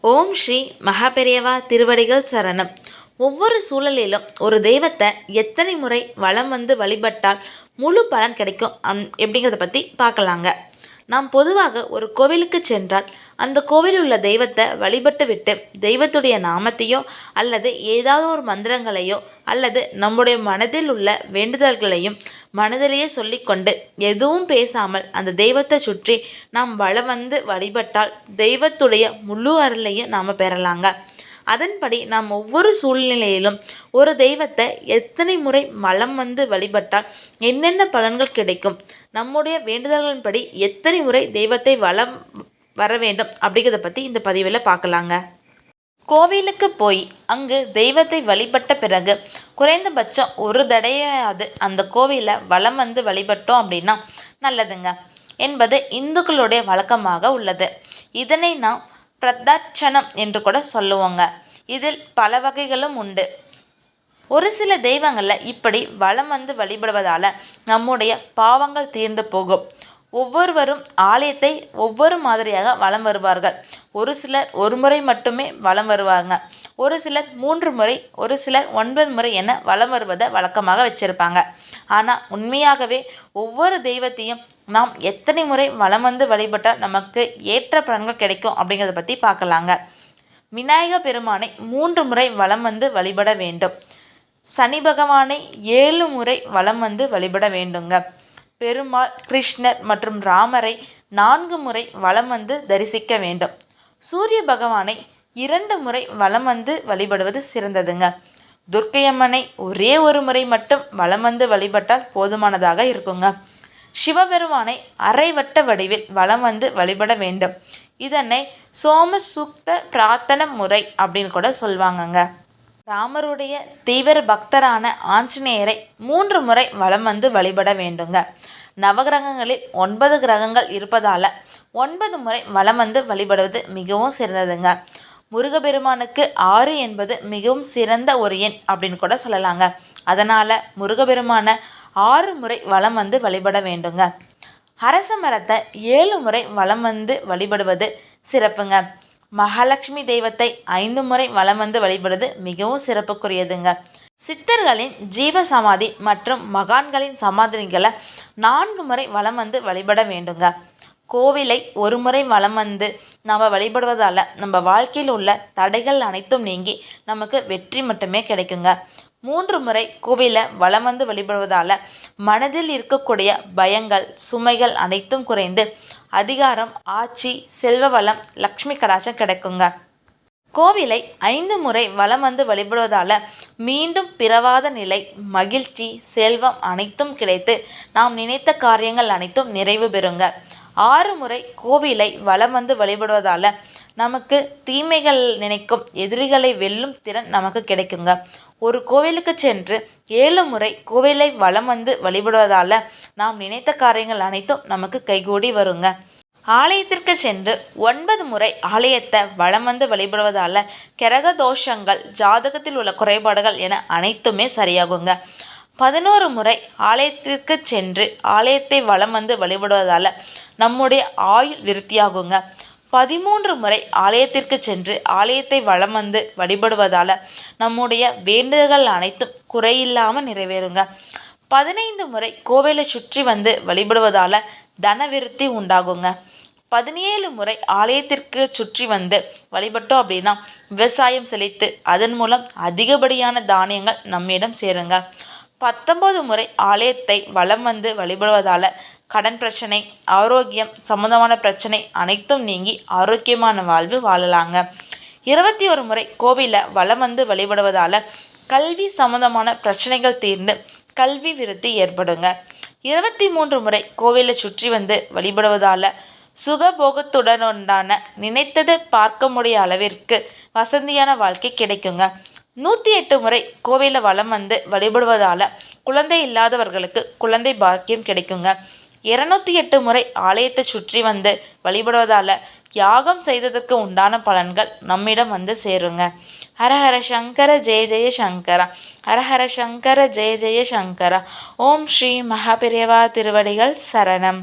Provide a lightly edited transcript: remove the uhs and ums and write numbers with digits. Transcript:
ஓம் ஸ்ரீ மகாபெரியவா திருவடிகள் சரணம். ஒவ்வொரு சூழலிலும் ஒரு தெய்வத்தை எத்தனை முறை வலம் வந்து வழிபட்டால் முழு பலன் கிடைக்கும் எப்படிங்கிறத பற்றி பார்க்கலாங்க. நாம் பொதுவாக ஒரு கோவிலுக்கு சென்றால் அந்த கோவிலில் உள்ள தெய்வத்தை வழிபட்டு விட்டு தெய்வத்துடைய நாமத்தையோ அல்லது ஏதாவது ஒரு மந்திரங்களையோ அல்லது நம்முடைய மனதில் உள்ள வேண்டுதல்களையும் மனதிலேயே சொல்லிக்கொண்டு எதுவும் பேசாமல் அந்த தெய்வத்தை சுற்றி நாம் வலம் வந்து வழிபட்டால் தெய்வத்துடைய முழு அருளையும் நாம் பெறலாங்க. அதன்படி நாம் ஒவ்வொரு சூழ்நிலையிலும் ஒரு தெய்வத்தை எத்தனை முறை வலம் வந்து வழிபட்டால் என்னென்ன பலன்கள் கிடைக்கும், நம்முடைய வேண்டுதல்களின்படி எத்தனை முறை தெய்வத்தை வலம் வர வேண்டும் அப்படிங்கிறத பற்றி இந்த பதிவில் பார்க்கலாங்க. கோவிலுக்கு போய் அங்கு தெய்வத்தை வழிபட்ட பிறகு குறைந்தபட்சம் ஒரு தடையாவது அந்த கோவிலை வலம் வந்து வழிபட்டோம் அப்படின்னா நல்லதுங்க என்பது இந்துக்களுடைய வழக்கமாக உள்ளது. இதனை நாம் பிரதட்சணம் என்று கூட சொல்லுவோங்க. இதில் பல வகைகளும் உண்டு. ஒரு சில தெய்வங்களில் இப்படி வலம் வந்து வழிபடுவதால் நம்முடைய பாவங்கள் தீர்ந்து போகும். ஒவ்வொருவரும் ஆலயத்தை ஒவ்வொரு மாதிரியாக வலம் வருவார்கள். ஒரு சிலர் ஒரு முறை மட்டுமே வலம் வருவாங்க, ஒரு சிலர் 3 முறை, ஒரு சிலர் 9 முறை என வலம் வருவதை வழக்கமாக வச்சிருப்பாங்க. ஆனால் உண்மையாகவே ஒவ்வொரு தெய்வத்தையும் நாம் எத்தனை முறை வலம் வந்து வழிபட்டால் நமக்கு ஏற்ற பலன்கள் கிடைக்கும் அப்படிங்கிறத பற்றி பார்க்கலாங்க. விநாயக பெருமானை 3 முறை வலம் வந்து வழிபட வேண்டும். சனி பகவானை 7 முறை வலம் வந்து வழிபட வேண்டுங்க. பெருமாள், கிருஷ்ணர் மற்றும் ராமரை 4 முறை வலம் வந்து தரிசிக்க வேண்டும். சூரிய பகவானை 2 முறை வலம் வந்து வழிபடுவது சிறந்ததுங்க. துர்க்கையம்மனை ஒரே ஒரு முறை மட்டும் வலம் வந்து வழிபட்டால் போதுமானதாக இருக்குங்க. சிவபெருமானை அரைவட்ட வடிவில் வலம் வந்து வழிபட வேண்டும். இதனை சோமசூக்த பிரார்த்தன முறை அப்படின்னு கூட சொல்லுவாங்கங்க. ராமருடைய தீவிர பக்தரான ஆஞ்சநேயரை 3 முறை வலம் வந்து வழிபட வேண்டுங்க. நவகிரகங்களில் 9 கிரகங்கள் இருப்பதால் 9 முறை வலம் வந்து வழிபடுவது மிகவும் சிறந்ததுங்க. முருகப்பெருமானுக்கு 6 என்பது மிகவும் சிறந்த ஒரு எண் அப்படின்னு கூட சொல்லலாங்க. அதனால் முருகப்பெருமான 6 முறை வலம் வந்து வழிபட வேண்டுங்க. அரச மரத்தை 7 முறை வலம் வந்து வழிபடுவது சிறப்புங்க. மகாலட்சுமி தெய்வத்தை 5 முறை வலம் வந்து வழிபடுவது மிகவும் சிறப்புக்குரியதுங்க. சித்தர்களின் ஜீவ சமாதி மற்றும் மகான்களின் சமாதிகளை 4 முறை வலம் வந்து வழிபட வேண்டுங்க. கோவிலை ஒரு முறை வலம் வந்து நம்ம வழிபடுவதால் நம்ம வாழ்க்கையில் உள்ள தடைகள் அனைத்தும் நீங்கி நமக்கு வெற்றி மட்டுமே கிடைக்குங்க. 3 முறை கோவிலை வலம் வந்து வழிபடுவதால் மனதில் இருக்கக்கூடிய பயங்கள், சுமைகள் அனைத்தும் குறைந்து அதிகாரம், ஆட்சி, செல்வ வளம், லக்ஷ்மி கடாட்சம் கிடைக்குங்க. கோவிலை 5 முறை வலம் வந்து வழிபடுவதால் மீண்டும் பிறவாத நிலை, மகிழ்ச்சி, செல்வம் அனைத்தும் கிடைத்து நாம் நினைத்த காரியங்கள் அனைத்தும் நிறைவு பெறுங்க. 6 முறை கோவிலை வலம் வந்து வழிபடுவதால் நமக்கு தீமைகள் நினைக்கும் எதிரிகளை வெல்லும் திறன் நமக்கு கிடைக்குங்க. ஒரு கோவிலுக்கு சென்று 7 முறை கோவிலை வலம் வந்து வழிபடுவதால் நாம் நினைத்த காரியங்கள் அனைத்தும் நமக்கு கைகூடி வருங்க. ஆலயத்திற்கு சென்று 9 முறை ஆலயத்தை வலம் வந்து வழிபடுவதால் கிரக தோஷங்கள், ஜாதகத்தில் உள்ள குறைபாடுகள் என அனைத்துமே சரியாகுங்க. 11 முறை ஆலயத்திற்கு சென்று ஆலயத்தை வலம் வந்து வழிபடுவதால் நம்முடைய ஆயுள் விருத்தியாகுங்க. 13 முறை ஆலயத்திற்கு சென்று ஆலயத்தை வலம் வந்து வழிபடுவதால் நம்முடைய வேண்டுதல்கள் அனைத்தும் குறையில்லாமல் நிறைவேறுங்க. 15 முறை கோவிலை சுற்றி வந்து வழிபடுவதால் தனவிருத்தி உண்டாகுங்க. 17 முறை ஆலயத்திற்கு சுற்றி வந்து வழிபட்டோம் அப்படின்னா விவசாயம் செழித்து அதன் மூலம் அதிகப்படியான தானியங்கள் நம்மிடம் சேருங்க. 19 முறை ஆலயத்தை வலம் வந்து வழிபடுவதால் கடன் பிரச்சனை, ஆரோக்கியம் சம்பந்தமான பிரச்சனை அனைத்தும் நீங்கி ஆரோக்கியமான வாழ்வு வாழலாங்க. 21 முறை கோவிலை வலம் வந்து வழிபடுவதால் கல்வி சம்பந்தமான பிரச்சனைகள் தீர்ந்து கல்வி விருத்தி ஏற்படுங்க. 23 முறை கோவிலை சுற்றி வந்து வழிபடுவதால் சுகபோகத்துடனுண்டான நினைத்ததை பார்க்க முடிய அளவிற்கு வசதியான வாழ்க்கை கிடைக்குங்க. 108 முறை கோவிலை வலம் வந்து வழிபடுவதால் குழந்தை இல்லாதவர்களுக்கு குழந்தை பாக்கியம் கிடைக்குங்க. 208 முறை ஆலயத்தை சுற்றி வந்து வழிபடுவதால் யாகம் செய்ததற்கு உண்டான பலன்கள் நம்மிடம் வந்து சேருங்க. ஹரஹர சங்கர ஜெய ஜெய சங்கரா, ஹரஹர சங்கர ஜெய ஜெய சங்கரா. ஓம் ஸ்ரீ மகாபெரியவா திருவடிகள் சரணம்.